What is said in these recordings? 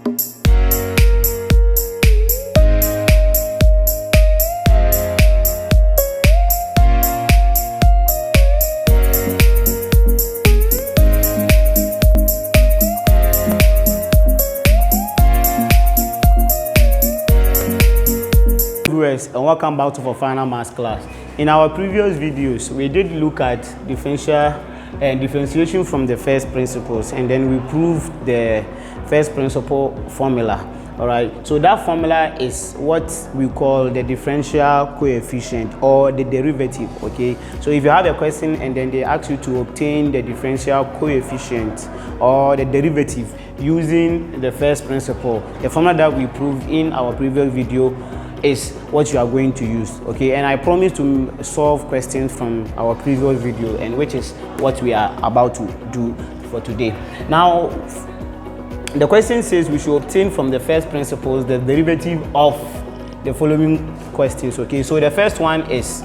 And welcome back to our final math class. In our previous videos, we did look at differentiation from the first principles, and then we proved the first principle formula. All right, so that formula is what we call the differential coefficient or the derivative. Okay, so if you have a question and then they ask you to obtain the differential coefficient or the derivative using the first principle, the formula that we proved in our previous video is what you are going to use. Okay, and I promise to solve questions from our previous video, and which is what we are about to do for today. Now the question says we should obtain from the first principles the derivative of the following questions. Okay, so the first one is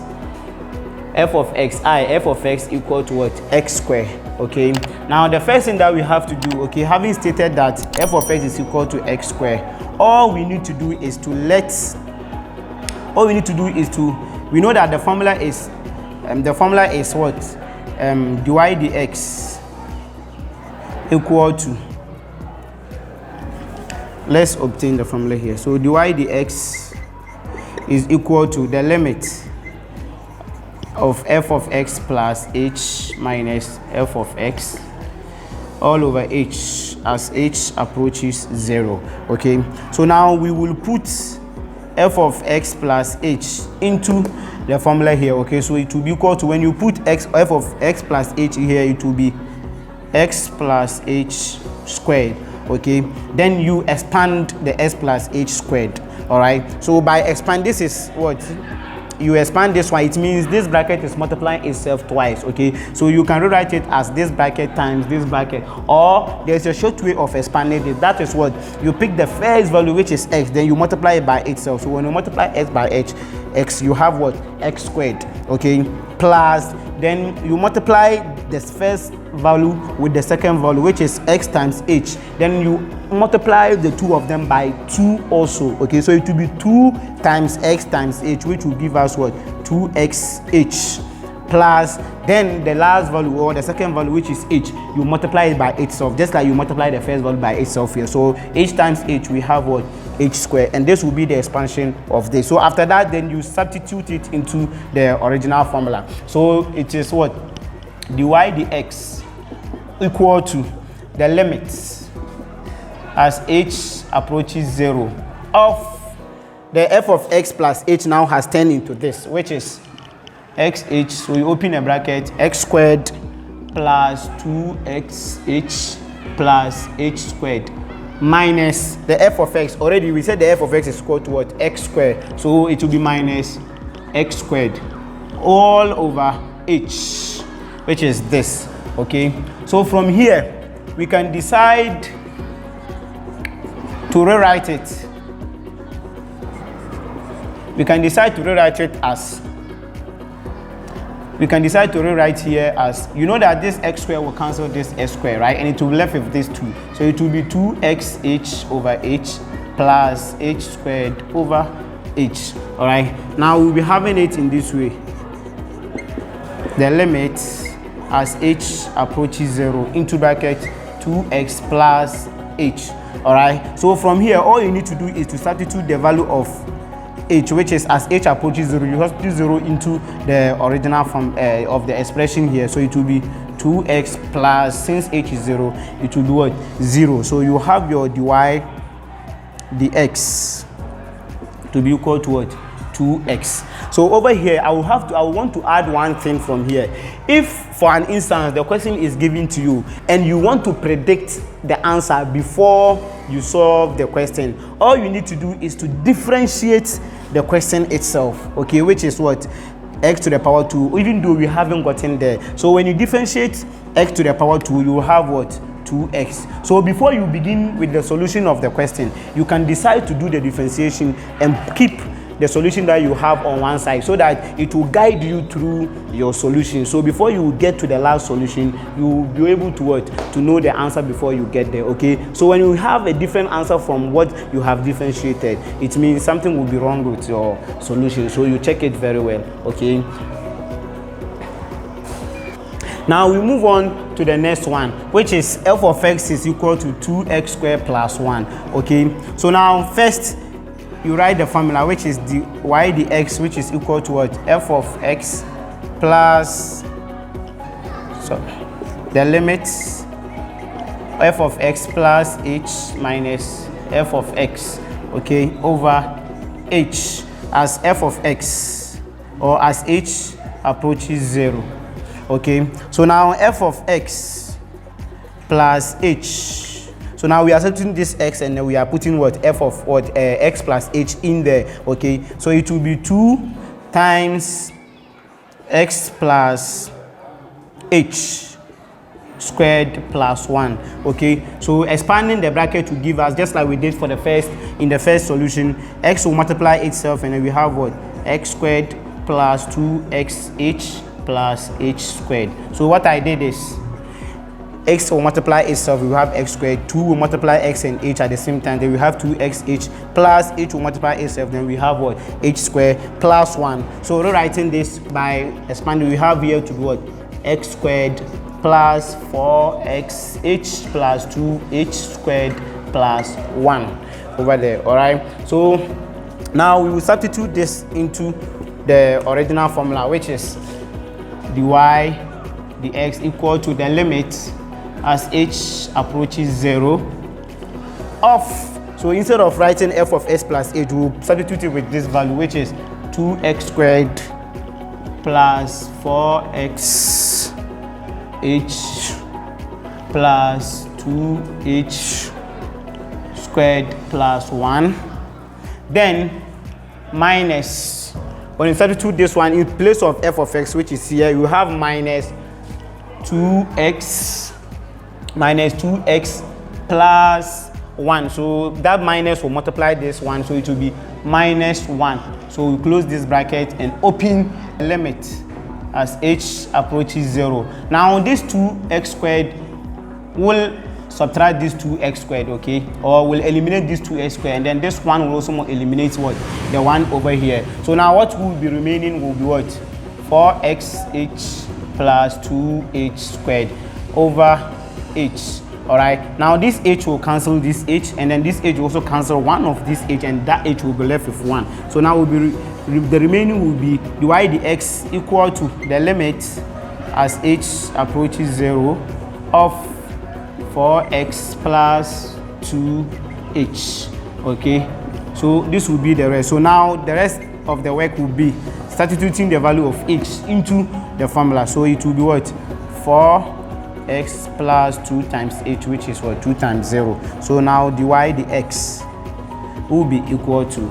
f of x equal to what? X squared. Okay, now the first thing that we have to do, okay, having stated that f of x is equal to x squared, all we need to do is to we know that the formula is what? dy dx equal to, let's obtain the formula here. So dy dx is equal to the limit of f of x plus h minus f of x all over h as h approaches 0. Okay, so now we will put f of x plus h into the formula here. Okay, so it will be equal to, when you put f of x plus h here, it will be x plus h squared. Okay, then you expand the s plus h squared. All right, so by expand, this is what you expand this one, it means this bracket is multiplying itself twice. Okay, so you can rewrite it as this bracket times this bracket, or there's a short way of expanding it. That is what you pick the first value, which is x, then you multiply it by itself. So when you multiply x by x, you have what? X squared. Okay, plus then you multiply this first value with the second value, which is x times h, then you multiply the two of them by 2 also. Okay, so it will be 2 times x times h, which will give us what? 2xh, plus then the last value or the second value, which is h, you multiply it by itself, just like you multiply the first value by itself here. So h times h, we have what? H squared, and this will be the expansion of this. So after that, then you substitute it into the original formula. So it is what? dy dx equal to the limits as h approaches 0 of the f of x plus h now has turned into this, which is xh. So you open a bracket, x squared plus 2xh plus h squared minus the f of x. Already we said the f of x is equal to what? X squared. So it will be minus x squared all over h, which is this. Okay, so from here we can decide to rewrite it. We can decide to rewrite here as, you know that this x squared will cancel this s squared, right? And it will be left with this 2. So it will be 2xh over h plus h squared over h. All right, now we'll be having it in this way. The limit as h approaches 0 into bracket 2x plus h. All right, so from here all you need to do is to substitute the value of h, which is as h approaches 0, you substitute 0 into the original form of the expression here. So it will be 2x plus, since h is 0, it will be what? 0. So you have your dy dx to be equal to what? 2x. So over here I will want to add one thing from here. If for an instance the question is given to you and you want to predict the answer before you solve the question, all you need to do is to differentiate the question itself. Okay, which is what? X to the power 2, even though we haven't gotten there. So when you differentiate x to the power 2, you will have what? 2x. So before you begin with the solution of the question, you can decide to do the differentiation and keep the solution that you have on one side, so that it will guide you through your solution. So before you get to the last solution, you will be able to what? To know the answer before you get there. Okay, so when you have a different answer from what you have differentiated, it means something will be wrong with your solution. So you check it very well. Okay, now we move on to the next one, which is f of x is equal to 2x squared plus 1. Okay, so now first you write the formula, which is dy dx, which is equal to what? F of x plus, so the limits f of x plus h minus f of x, okay, over h as f of x, or as h approaches 0. Okay, so now f of x plus h. So now we are substituting this x and then we are putting what? F of what? X plus h in there. Okay, so it will be 2 times x plus h squared plus 1. Okay, so expanding the bracket will give us, just like we did for the first, in the first solution, x will multiply itself and then we have what? X squared plus 2xh plus h squared. So what I did is x will multiply itself, we will have x squared, 2 will multiply x and h at the same time, then we have 2xh plus h will multiply itself, then we have what? H squared plus 1. So rewriting this by expanding, we have here to be what? X squared plus 4xh plus 2h squared plus 1 over there. All right, so now we will substitute this into the original formula, which is dy dx equal to the limit as h approaches 0 of, so instead of writing f of x plus h, we'll substitute it with this value, which is 2x squared plus 4xh plus 2h squared plus 1, then minus, when you substitute this one in place of f of x, which is here, you have minus 2x plus 1. So that minus will multiply this one, so it will be minus 1. So we close this bracket and open the limit as h approaches 0. Now this 2x squared will subtract this 2x squared, okay, or will eliminate this 2x squared, and then this one will also eliminate what? The one over here. So now what will be remaining will be what? 4xh plus 2h squared over h. All right, now this h will cancel this h, and then this h will also cancel one of this h, and that h will be left with 1. So now will be the remaining will be dy dx equal to the limit as h approaches 0 of 4x plus 2h. Okay, so this will be the rest. So now the rest of the work will be substituting the value of h into the formula. So it will be what? 4x plus 2 times h, which is what? 2 times 0. So now dy dx will be equal to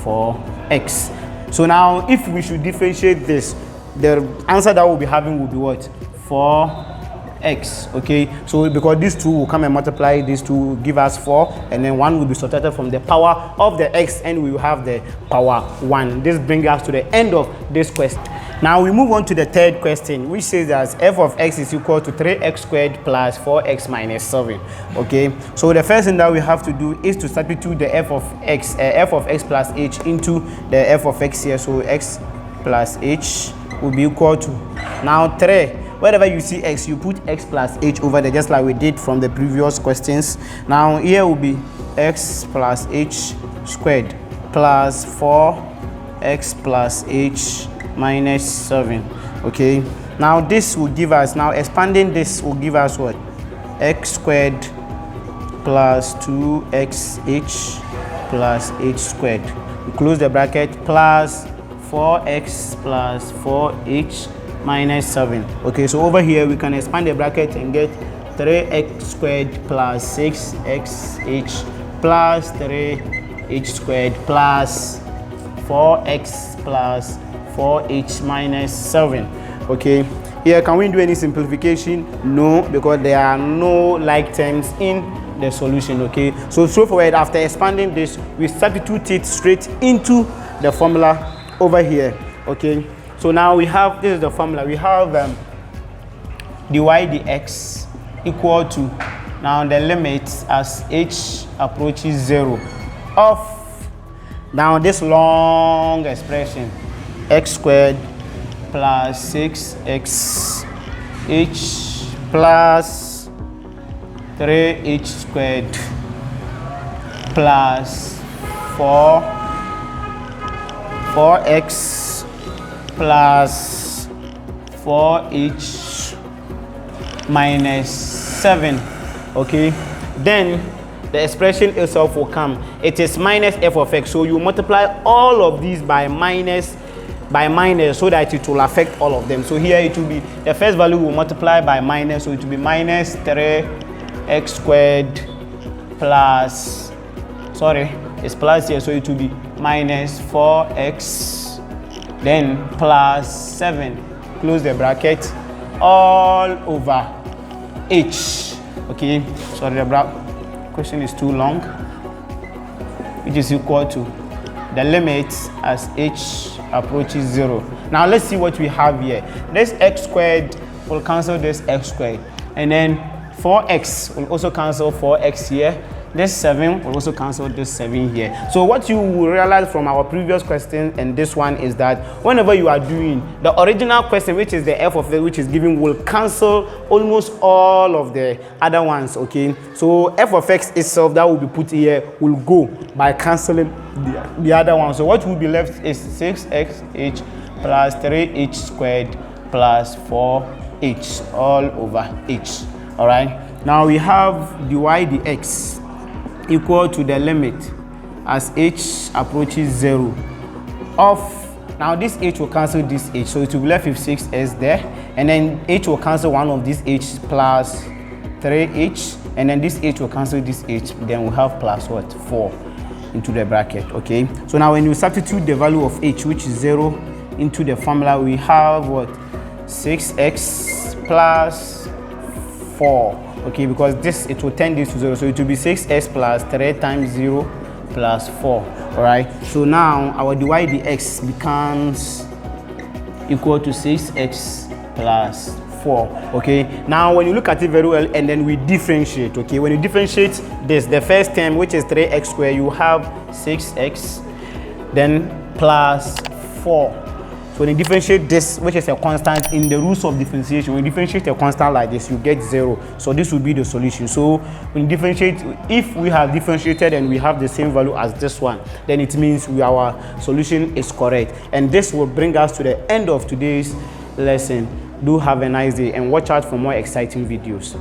4x. So now if we should differentiate this, the answer that we'll be having will be what? 4x. Okay, so because these two will come and multiply, these two will give us 4, and then 1 will be subtracted from the power of the x, and we will have the power 1. This brings us to the end of this question. Now we move on to the third question, which says that f of x is equal to 3x squared plus 4x minus 7. Okay, so the first thing that we have to do is to substitute the f of x plus h into the f of x here. So x plus h will be equal to, now 3. Wherever you see x, you put x plus h over there, just like we did from the previous questions. Now here will be x plus h squared plus 4x plus h minus 7. Okay, now this will give us, now expanding this will give us what? X squared plus 2xh plus h squared. We close the bracket, plus 4x plus 4h minus 7. Okay, so over here we can expand the bracket and get 3x squared plus 6xh plus 3h squared plus 4x plus 4h minus 7. Okay, here can we do any simplification? No, because there are no like terms in the solution. Okay, so straightforward, after expanding this, we substitute it straight into the formula over here. Okay, so now we have, this is the formula, we have dy dx equal to, now the limits as h approaches 0 of, now this long expression, x squared plus 6x h plus 3h squared plus 4x plus 4h minus 7. Okay, then the expression itself will come, it is minus f of x, so you multiply all of these by minus so that it will affect all of them. So here it will be, the first value will multiply by minus, so it will be minus 3x squared plus, sorry, it's plus here, so it will be minus 4x, then plus 7, close the bracket, all over h. Okay, sorry, the question is too long, which is equal to the limits as h approaches 0. Now let's see what we have here. This x squared will cancel this x squared, and then 4x will also cancel 4x here. This 7 will also cancel this 7 here. So what you will realize from our previous question and this one is that whenever you are doing the original question, which is the f of x, which is given, will cancel almost all of the other ones. Okay, so f of x itself that will be put here will go by cancelling the other one. So what will be left is 6xh plus 3h squared plus 4h all over h. All right, now we have dy dx equal to the limit as h approaches 0 of, now this h will cancel this h, so it will be left with 6s there, and then h will cancel one of these h plus 3h, and then this h will cancel this h, then we'll have plus what, 4 into the bracket. Okay, so now when you substitute the value of h, which is 0, into the formula, we have what, 6x plus 4. Okay, because this, it will turn this to 0, so it will be 6x plus 3 times 0 plus 4. All right, so now our dy dx becomes equal to 6x plus 4. Okay, now when you look at it very well and then we differentiate, okay, when you differentiate this, the first term, which is 3x squared, you have 6x then plus 4. So when you differentiate this, which is a constant, in the rules of differentiation, when you differentiate a constant like this, you get 0. So this will be the solution. So when you differentiate, if we have differentiated and we have the same value as this one, then it means our solution is correct. And this will bring us to the end of today's lesson. Do have a nice day and watch out for more exciting videos.